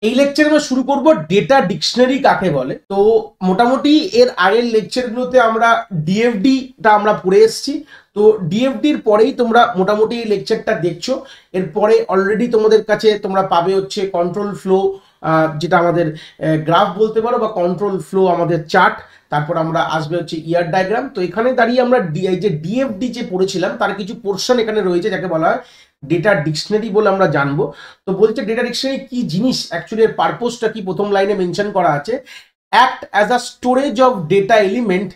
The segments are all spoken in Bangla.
এই লেকচারে আমরা শুরু করব ডেটা ডিকশনারি কাকে বলে। তো মোটামুটি এর আগের লেকচারগুলোতে আমরা ডিএফডিটা আমরা পড়ে এসেছি। তো ডিএফডির পরেই তোমরা মোটামুটি এই লেকচারটা দেখছো। এরপরে অলরেডি তোমাদের কাছে তোমরা পাবে হচ্ছে কন্ট্রোল ফ্লো, যেটা আমাদের গ্রাফ বলতে পারো, বা কন্ট্রোল ফ্লো আমাদের চার্ট। তারপর আমরা আসবে হচ্ছে ইয়ার ডায়াগ্রাম। তো এখানে দাঁড়িয়ে আমরা যে ডিএফডি যে পড়েছিলাম তার কিছু পোর্শন এখানে রয়েছে যাকে বলা হয় ডেটা ডিকশনারি বলে আমরা জানবো। তো বলছে ডেটা ডিকশনারি কি জিনিস, অ্যাকচুয়ালি এর পারপোজটা কি প্রথম লাইনে মেনশন করা আছে, act as a storage of data element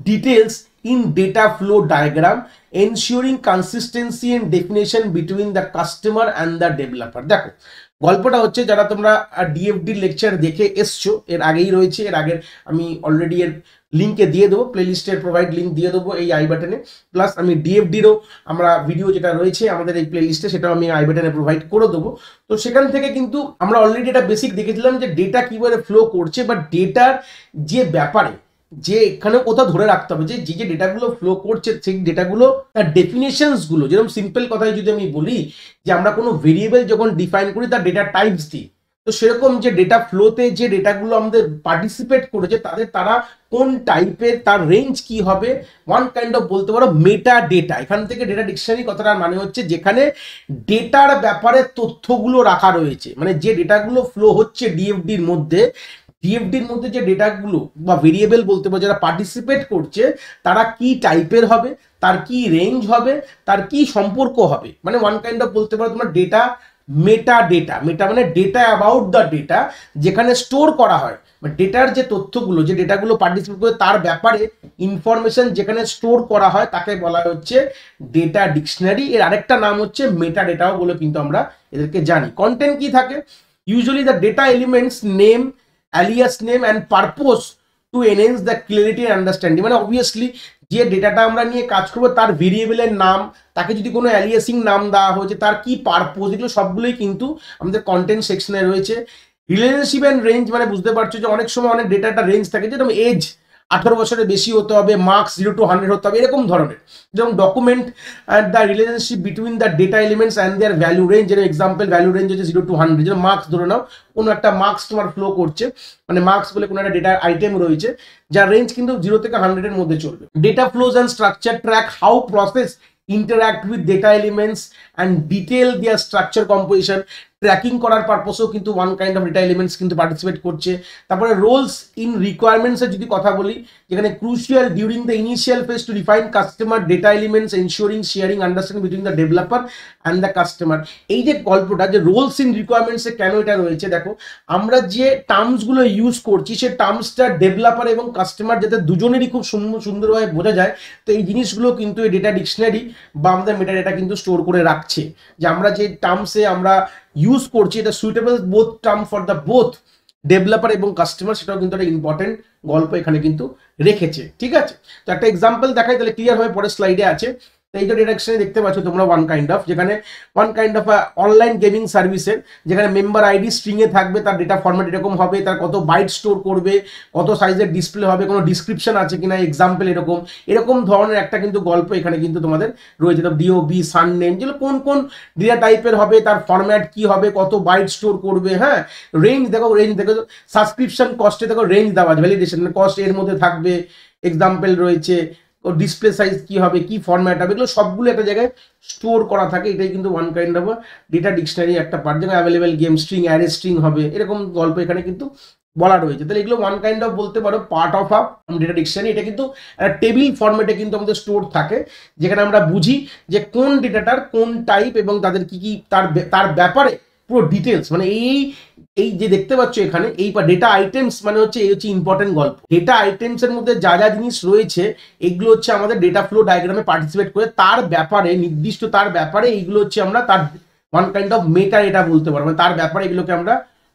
details in data flow diagram ensuring consistency and definition between the customer and the developer। দেখো গল্পটা হচ্ছে, যারা তোমরা ডিএফডি লেকচার দেখে এসছো এর আগেই রয়েছে, এর আগের আমি অলরেডি এর লিঙ্কে দিয়ে দেবো, প্লেলিস্টের প্রোভাইড লিঙ্ক দিয়ে দেবো এই আই বাটনে, প্লাস আমি ডিএফডিরও আমরা ভিডিও যেটা রয়েছে আমাদের এই প্লেলিস্টে সেটাও আমি আই বাটনে প্রোভাইড করে দেবো। তো সেখান থেকে কিন্তু আমরা অলরেডি এটা বেসিক দেখেছিলাম যে ডেটা কিভাবে ফ্লো করছে, বা ডেটার যে ব্যাপারে যে এখানে কোথাও ধরে রাখতে হবে যে যে ডেটাগুলো ফ্লো করছে সেই ডেটাগুলো তার ডেফিনেশনস গুলো, যেরকম সিম্পল কথায় যদি আমি বলি যে আমরা কোনো ভেরিয়েবল যখন ডিফাইন করি তার ডেটা টাইপস দিই, তো সেরকম যে ডেটা ফ্লোতে যে ডেটাগুলো আমাদের পার্টিসিপেট করেছে তারা কোন টাইপের, তার রেঞ্জ কি হবে, ওয়ান কাইন্ড অফ বলতে পারো মেটা ডেটা। এখান থেকে ডেটা ডিকশনারি কথাটার মানে হচ্ছে যেখানে ডেটার ব্যাপারে তথ্যগুলো রাখা রয়েছে, মানে যে ডেটাগুলো ফ্লো হচ্ছে ডিএফডির মধ্যে যে ডেটাগুলো বা ভেরিয়েবল বলতে পারো যারা পার্টিসিপেট করছে তারা কি টাইপের হবে, তার কি রেঞ্জ হবে, তার কি সম্পর্ক হবে, মানে ওয়ান কাইন্ড অফ বলতে পারো তোমার ডেটা মেটা মানে ডেটা অ্যাবাউট দ্য ডেটা, যেখানে স্টোর করা হয় ডেটার যে তথ্যগুলো, যে ডেটাগুলো পার্টিসিপেট করে তার ব্যাপারে ইনফরমেশন যেখানে স্টোর করা হয় তাকে বলা হচ্ছে ডেটা ডিকশনারি। এর আরেকটা নাম হচ্ছে মেটা ডেটাও বলে কিন্তু আমরা এদেরকে জানি। কন্টেন্ট কি থাকে, usually the data elements name, alias name and purpose to enhance the clarity and understanding। মানে অবভিয়াসলি যে ডেটাটা আমরা নিয়ে কাজ করবো তার ভেরিয়েবলের নাম, তাকে যদি কোনো অ্যালিয়াসিং নাম দেওয়া হয়েছে, তার কি পারপোজ, এগুলো সবগুলোই কিন্তু আমাদের কন্টেন্ট সেকশনে রয়েছে। রিলেশনশিপ অ্যান্ড রেঞ্জ মানে বুঝতে পারছো যে অনেক সময় অনেক ডেটাটা রেঞ্জ থাকে, যেরকম এজ 18 বছরের বেশি হতে হবে, মার্কস 0 to 100 হতে হবে, এরকম ধরনের। যেরকম document the relationship between the data elements and their value range, যেরকম এক্সাম্পল ভ্যালু রেঞ্জ হচ্ছে 0 to 100। যেরকম মার্কস ধরে নাও, কোনো একটা মার্কস তোমার ফ্লো করছে, মানে মার্কস বলে কোনো একটা ডেটা আইটেম রয়েছে যার রেঞ্জ কিন্তু 0 থেকে 100 এর মধ্যে চলবে। Data flows and structure track how process interact with data elements and detail their structure composition। Tracking করার পারপসেও কিন্তু one kind of data elements কিন্তু পার্টিসিপেট করছে। তারপরে রোলস ইন রিকোয়ারমেন্টসের যদি কথা বলি, যেখানে crucial during the initial phase to define customer data elements ensuring sharing understanding between the developer and the customer. এই যে গল্পটা যে রোলস ইন রিকোয়ারমেন্টসে কেন এটা রয়েছে, দেখো আমরা যে টার্মসগুলো ইউজ করছি সে টার্মসটা ডেভেলপার এবং কাস্টমার যাতে দুজনেরই খুব সুন্দরভাবে বোঝা যায়, তো এই জিনিসগুলো কিন্তু এই ডেটা ডিকশনারি বা আমাদের মেটা ডেটা কিন্তু স্টোর করে রাখছে, যে আমরা যে টার্মসে আমরা ইউজ করছি এটা suitable both term for the both developer এবং কাস্টমার, সেটাও কিন্তু একটা ইম্পর্টেন্ট গল্প এখানে কিন্তু রেখেছে। ঠিক আছে, তো একটা এক্সাম্পল দেখাই তাহলে ক্লিয়ার হবে, পরের স্লাইডে আছে। তো এই যে ডিরেকশনে দেখতে পাচ্ছ তোমরা one kind of online gaming সার্ভিসের, যেখানে মেম্বার আইডি স্ট্রিং এ থাকবে, তার ডেটা ফরম্যাট এরকম হবে, তার কত বাইট স্টোর করবে, কত সাইজের ডিসপ্লে হবে, কোনো ডিসক্রিপশন আছে কিনা, এক্সাম্পল এরকম ধরনের একটা কিন্তু গল্প এখানে কিন্তু তোমাদের রয়েছে। তো ডিওবি, সান নেম, যেগুলো কোন ডেটা টাইপের হবে, তার ফরম্যাট কি হবে, কত বাইট স্টোর করবে, হ্যাঁ রেঞ্জ দেখো, সাবস্ক্রিপশন কস্টে দেখো রেঞ্জ দেওয়া আছে, ভ্যালিডেশন কস্ট এর মধ্যে থাকবে, এক্সাম্পল রয়েছে, ডিসপ্লে সাইজ কি হবে, কি ফরম্যাট হবে, এগুলো সবগুলো একটা জায়গায় স্টোর করা থাকে। এটাই কিন্তু one kind of data dictionary একটা পার্ট, যেখানে available game string, array string হবে, এরকম গল্প এখানে কিন্তু বলা রয়েছে। তাহলে এগুলো ওয়ান কাইন্ড অফ বলতে পারো part of a data dictionary. এটা কিন্তু টেবিল ফরম্যাটে কিন্তু আমাদের স্টোর থাকে, যেখানে আমরা বুঝি যে কোন ডেটাটার কোন টাইপ এবং তাদের কি কি তার ব্যাপারে পুরো ডিটেলস, মানে এই যে দেখতে পাচ্ছ এখানে এই ডেটা আইটেমস মানে হচ্ছে এই হচ্ছে ইম্পর্টেন্ট গল্প। ডেটা আইটেমস এর মধ্যে যা যা জিনিস রয়েছে এগুলো হচ্ছে আমাদের ডেটা ফ্লো ডায়াগ্রামে পার্টিসিপেট করে তার ব্যাপারে নির্দিষ্ট তার ব্যাপারে এইগুলো হচ্ছে আমরা তার one kind of meta data বলতে পারবো, তার ব্যাপারে এগুলোকে আমরা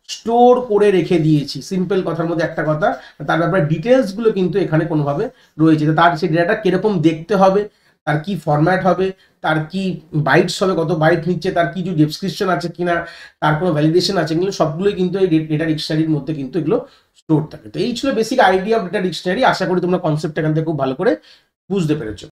স্টোর করে রেখে দিয়েছি। সিম্পল কথার মধ্যে একটা কথা, তার ব্যাপারে ডিটেলস গুলো কিন্তু এখানে কোনোভাবে রয়েছে, তার সেই ডেটাটা কিরকম দেখতে হবে, তার কি ফরম্যাট হবে, তার কি বাইটস হবে, কত বাইট নিচ্ছে, তার কি ডেসক্রিপশন আছে কিনা, তার কোনো ভ্যালিডেশন আছে, এগুলো সবগুলোই কিন্তু এই ডেটা ডিকশনারির মধ্যে কিন্তু এগুলো স্টোর থাকে। তো এই ছিল basic idea of data dictionary. আশা করি তোমরা কনসেপ্ট এখান থেকে খুব ভালো করে বুঝতে পেরেছো।